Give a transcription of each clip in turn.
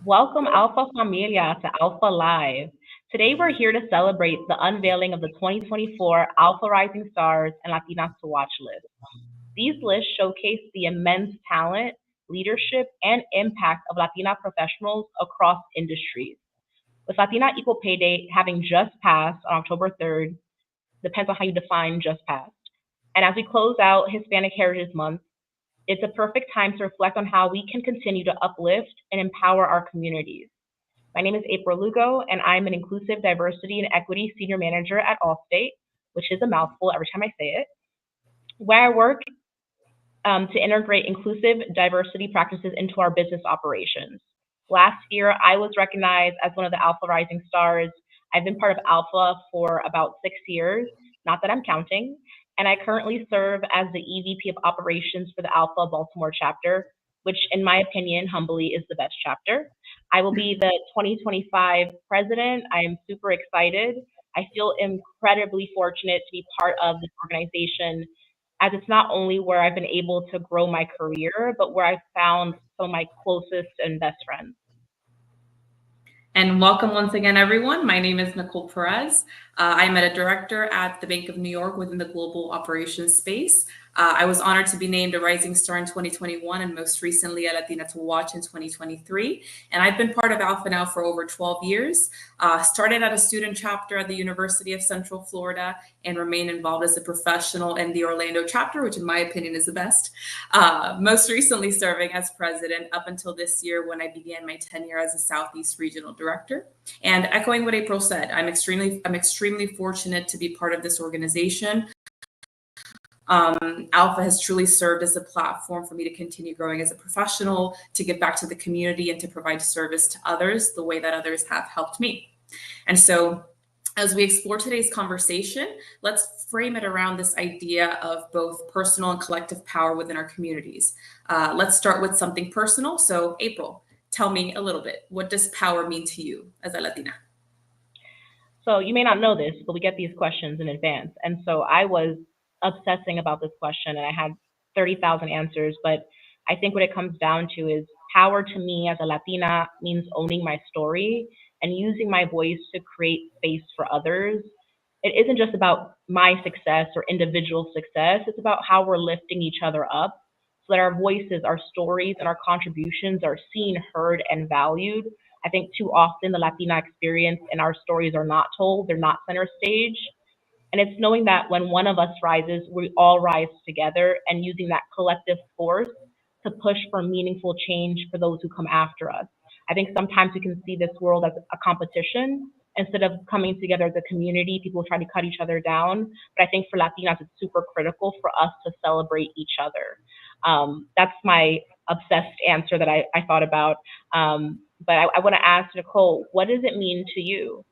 Welcome, Alpha Familia, to Alpha Live. Today, we're here to celebrate the unveiling of the 2024 Alpha Rising Stars and Latinas to Watch list. These lists showcase the immense talent, leadership, and impact of Latina professionals across industries. With Latina Equal Pay Day having just passed on October 3rd, depends on how you define just passed. And as we close out Hispanic Heritage Month, it's a perfect time to reflect on how we can continue to uplift and empower our communities. My name is April Lugo, and I'm an Inclusive Diversity and Equity Senior Manager at Allstate, which is a mouthful every time I say it, where I work to integrate inclusive diversity practices into our business operations. Last year, I was recognized as one of the Alpha Rising Stars. I've been part of Alpha for about 6 years, not that I'm counting, and I currently serve as the EVP of Operations for the Alpha Baltimore chapter, which in my opinion, humbly, is the best chapter. I will be the 2025 president. I am super excited. I feel incredibly fortunate to be part of this organization, as it's not only where I've been able to grow my career, but where I've found some of my closest and best friends. And welcome once again, everyone. My name is Nicole Perez. I'm a director at the Bank of New York within the global operations space. I was honored to be named a Rising Star in 2021 and most recently a Latina to Watch in 2023. And I've been part of Alpha now for over 12 years. Started at a student chapter at the University of Central Florida and remain involved as a professional in the Orlando chapter, which in my opinion is the best. Most recently serving as president up until this year when I began my tenure as a Southeast Regional Director. And echoing what April said, I'm extremely fortunate to be part of this organization. Alpha has truly served as a platform for me to continue growing as a professional, to give back to the community, and to provide service to others the way that others have helped me. And so as we explore today's conversation, let's frame it around this idea of both personal and collective power within our communities. Let's start with something personal. So April, tell me a little bit, what does power mean to you as a Latina? So you may not know this, but we get these questions in advance. And so I was obsessing about this question and I had 30,000 answers, but I think what it comes down to is power to me as a Latina means owning my story and using my voice to create space for others. It isn't just about my success or individual success, it's about how we're lifting each other up so that our voices, our stories, and our contributions are seen, heard, and valued. I think too often the Latina experience and our stories are not told, they're not center stage. And it's knowing that when one of us rises, we all rise together and using that collective force to push for meaningful change for those who come after us. I think sometimes we can see this world as a competition. Instead of coming together as a community, people try to cut each other down. But I think for Latinas, it's super critical for us to celebrate each other. That's my obsessed answer that I thought about. But I want to ask Nicole, what does it mean to you?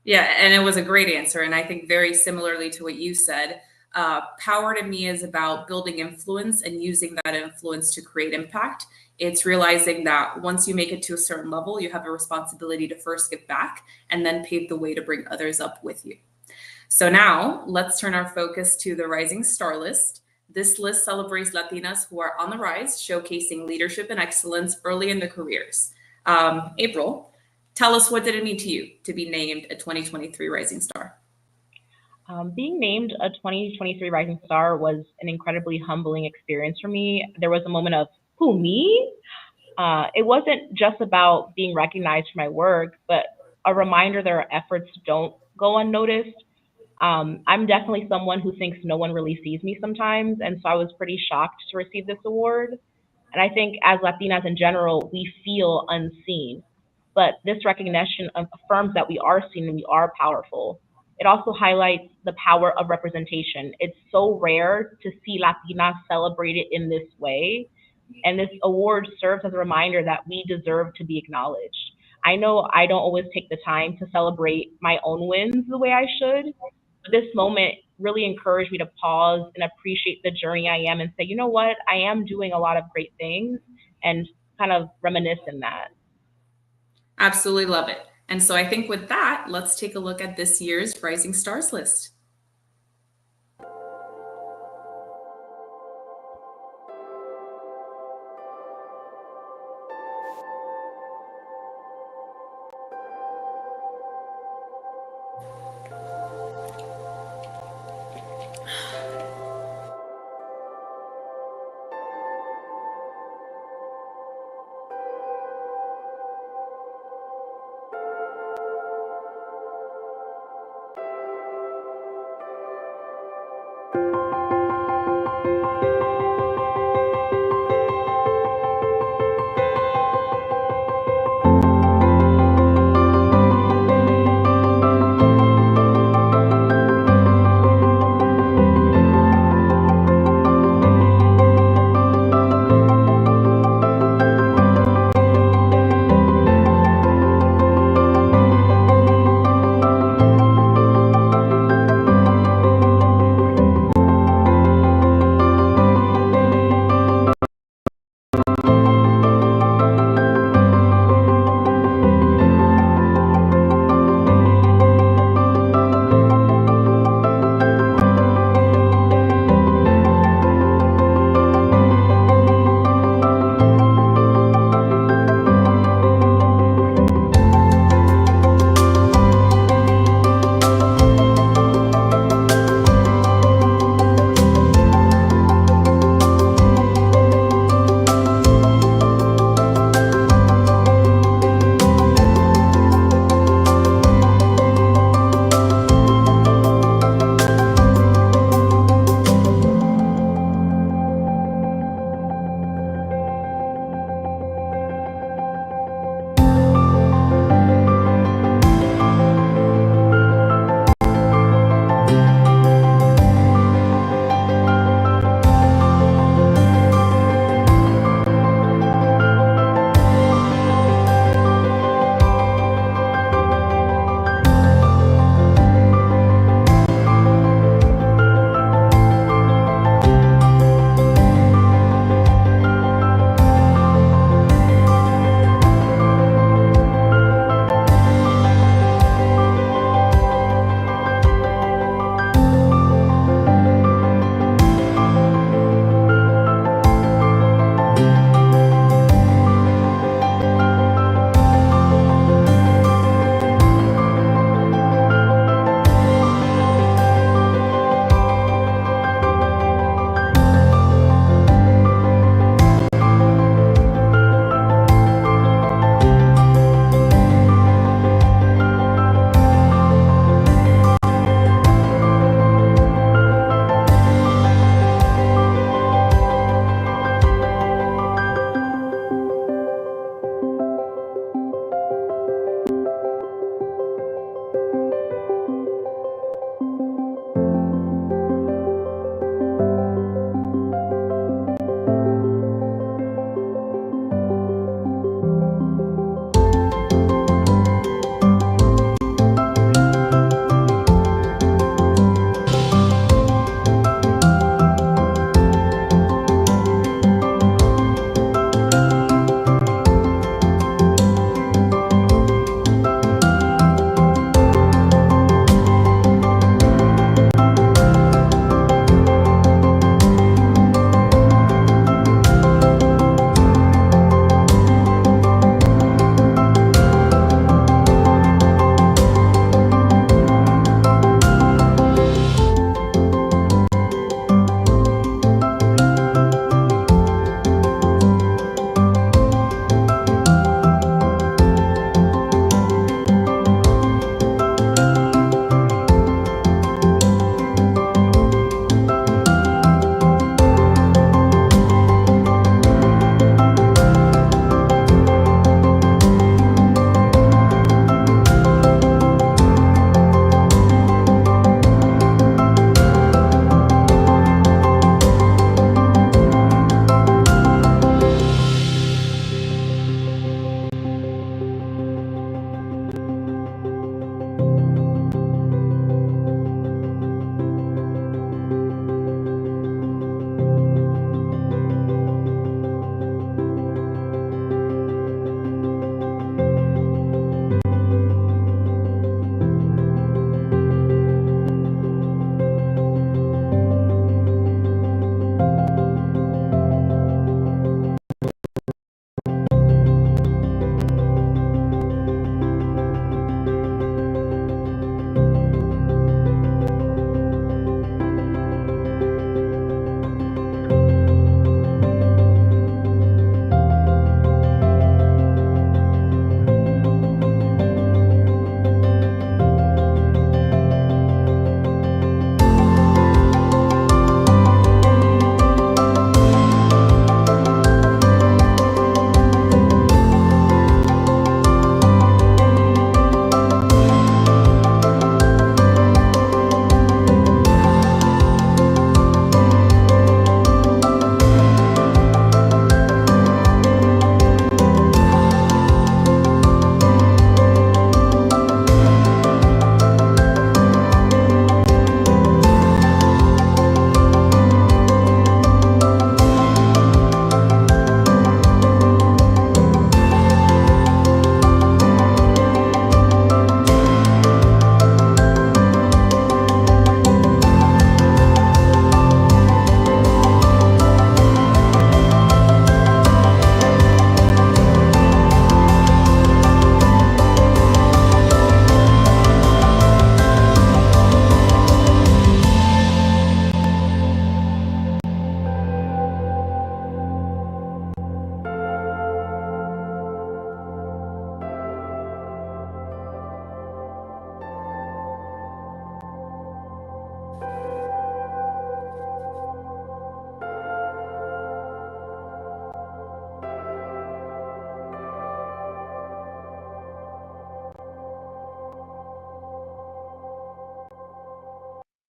Yeah, and it was a great answer. And I think very similarly to what you said, power to me is about building influence and using that influence to create impact. It's realizing that once you make it to a certain level, you have a responsibility to first give back and then pave the way to bring others up with you. So now let's turn our focus to the Rising Star list. This list celebrates Latinas who are on the rise, showcasing leadership and excellence early in their careers. April, tell us, what did it mean to you to be named a 2023 Rising Star? Being named a 2023 Rising Star was an incredibly humbling experience for me. There was a moment of, who, me? It wasn't just about being recognized for my work, but a reminder that our efforts don't go unnoticed. I'm definitely someone who thinks no one really sees me sometimes, and so I was pretty shocked to receive this award. And I think as Latinas in general, we feel unseen, but this recognition affirms that we are seen and we are powerful. It also highlights the power of representation. It's so rare to see Latinas celebrated in this way, and this award serves as a reminder that we deserve to be acknowledged. I know I don't always take the time to celebrate my own wins the way I should, but this moment really encouraged me to pause and appreciate the journey I am and say, you know what, I am doing a lot of great things and kind of reminisce in that. Absolutely love it. And so I think with that, let's take a look at this year's Rising Stars list.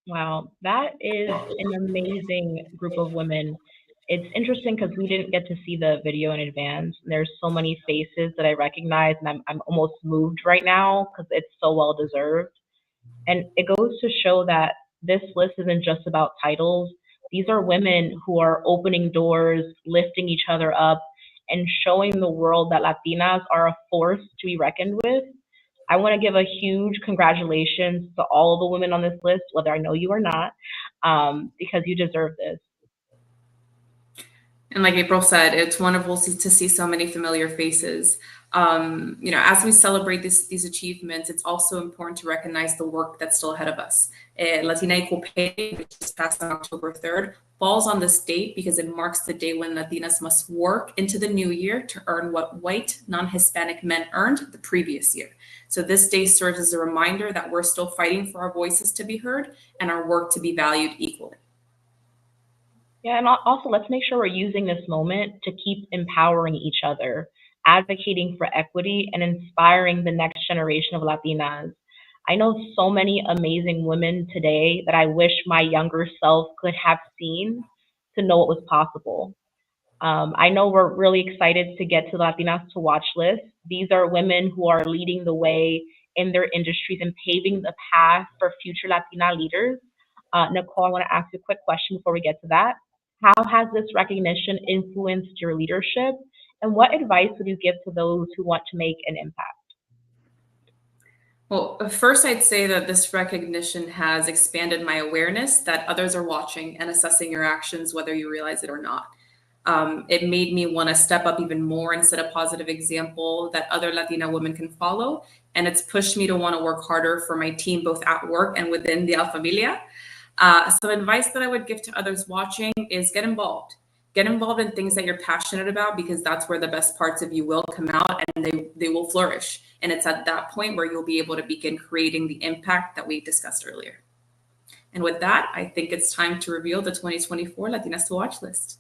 Wow, that is an amazing group of women. It's interesting because we didn't get to see the video in advance. There's so many faces that I recognize, and I'm almost moved right now because it's so well deserved. And it goes to show that this list isn't just about titles. These are women who are opening doors, lifting each other up, and showing the world that Latinas are a force to be reckoned with. I want to give a huge congratulations to all the women on this list, whether I know you or not, because you deserve this. And like April said, it's wonderful to see so many familiar faces. As we celebrate these achievements, it's also important to recognize the work that's still ahead of us. Latina Equal Pay, which is passed on October 3rd, falls on this date because it marks the day when Latinas must work into the new year to earn what white, non-Hispanic men earned the previous year. So this day serves as a reminder that we're still fighting for our voices to be heard and our work to be valued equally. Yeah, and also let's make sure we're using this moment to keep empowering each other, advocating for equity, and inspiring the next generation of Latinas. I know so many amazing women today that I wish my younger self could have seen to know what was possible. I know we're really excited to get to the Latinas to Watch list. These are women who are leading the way in their industries and paving the path for future Latina leaders. Nicole, I want to ask you a quick question before we get to that. How has this recognition influenced your leadership? And what advice would you give to those who want to make an impact? Well, first, I'd say that this recognition has expanded my awareness that others are watching and assessing your actions, whether you realize it or not. It made me want to step up even more and set a positive example that other Latina women can follow. And it's pushed me to want to work harder for my team, both at work and within the Familia. Some advice that I would give to others watching is get involved. Get involved in things that you're passionate about, because that's where the best parts of you will come out and they will flourish. And it's at that point where you'll be able to begin creating the impact that we discussed earlier. And with that, I think it's time to reveal the 2024 Latinas to Watch list.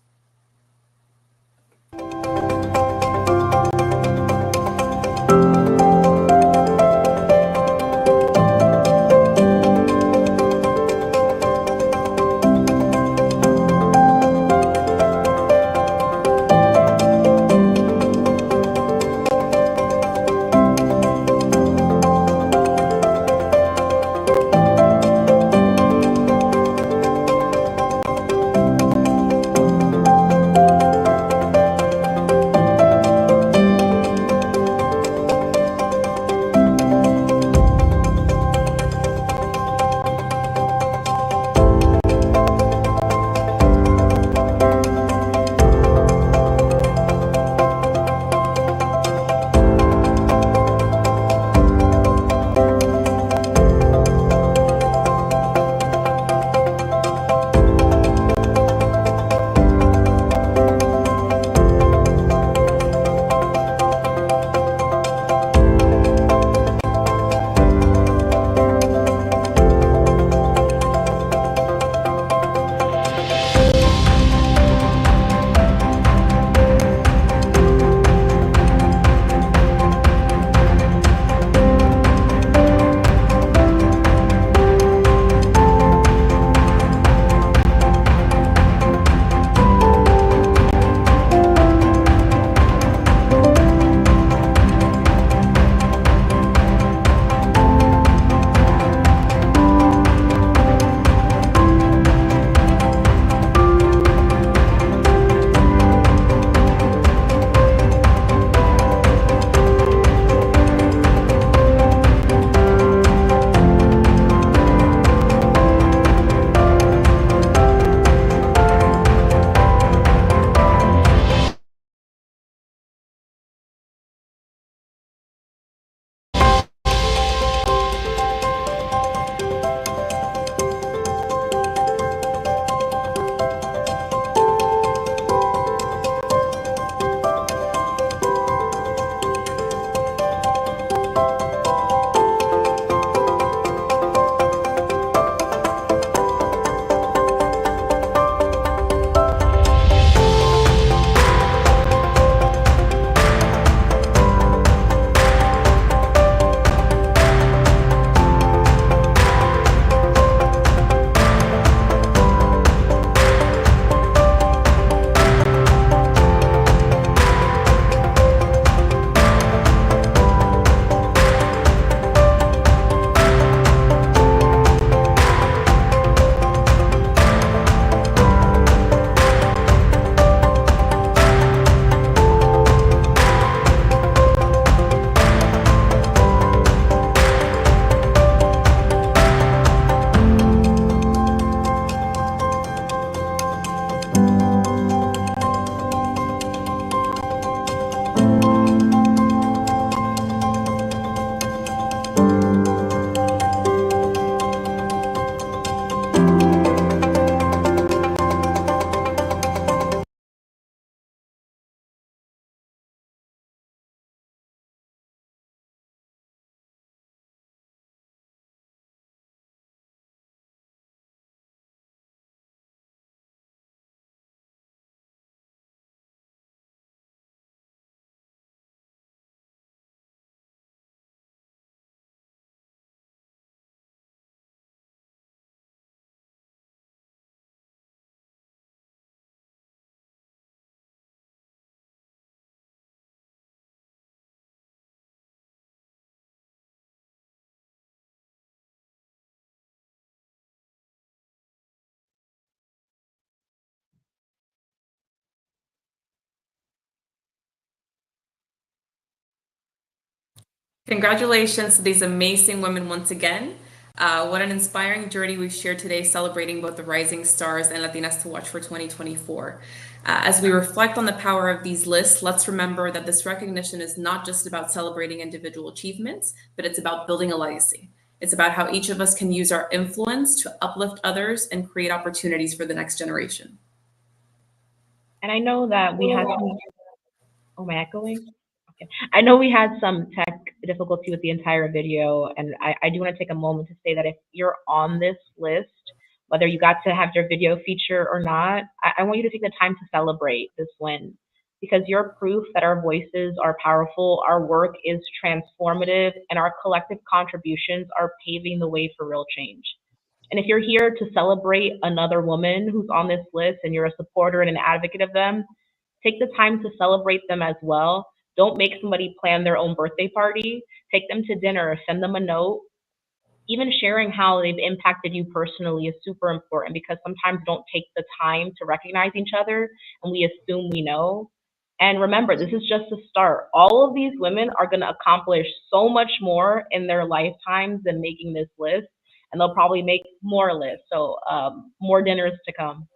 Congratulations to these amazing women once again. What an inspiring journey we've shared today, celebrating both the Rising Stars and Latinas to Watch for 2024. As we reflect on the power of these lists, let's remember that this recognition is not just about celebrating individual achievements, but it's about building a legacy. It's about how each of us can use our influence to uplift others and create opportunities for the next generation. And I know that we had some, oh, am I echoing? Okay. I know we had some tech difficulty with the entire video, and I do want to take a moment to say that if you're on this list, whether you got to have your video feature or not, I want you to take the time to celebrate this win because you're proof that our voices are powerful, our work is transformative, and our collective contributions are paving the way for real change. And if you're here to celebrate another woman who's on this list and you're a supporter and an advocate of them, take the time to celebrate them as well. Don't make somebody plan their own birthday party. Take them to dinner, send them a note. Even sharing how they've impacted you personally is super important because sometimes we don't take the time to recognize each other and we assume we know. And remember, this is just the start. All of these women are going to accomplish so much more in their lifetimes than making this list, and they'll probably make more lists. So, more dinners to come.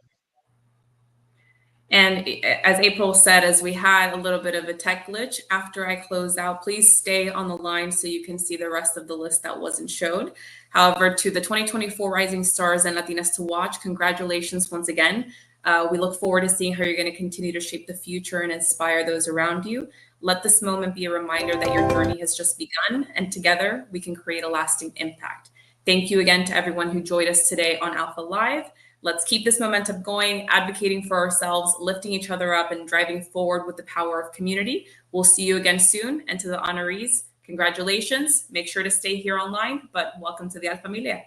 And as April said, as we had a little bit of a tech glitch, after I close out, please stay on the line so you can see the rest of the list that wasn't showed. However, to the 2024 Rising Stars and Latinas to Watch, congratulations once again. We look forward to seeing how you're going to continue to shape the future and inspire those around you. Let this moment be a reminder that your journey has just begun, and together we can create a lasting impact. Thank you again to everyone who joined us today on ALPFA Live. Let's keep this momentum going, advocating for ourselves, lifting each other up, and driving forward with the power of community. We'll see you again soon. And to the honorees, congratulations. Make sure to stay here online, but welcome to the ALPFamilia.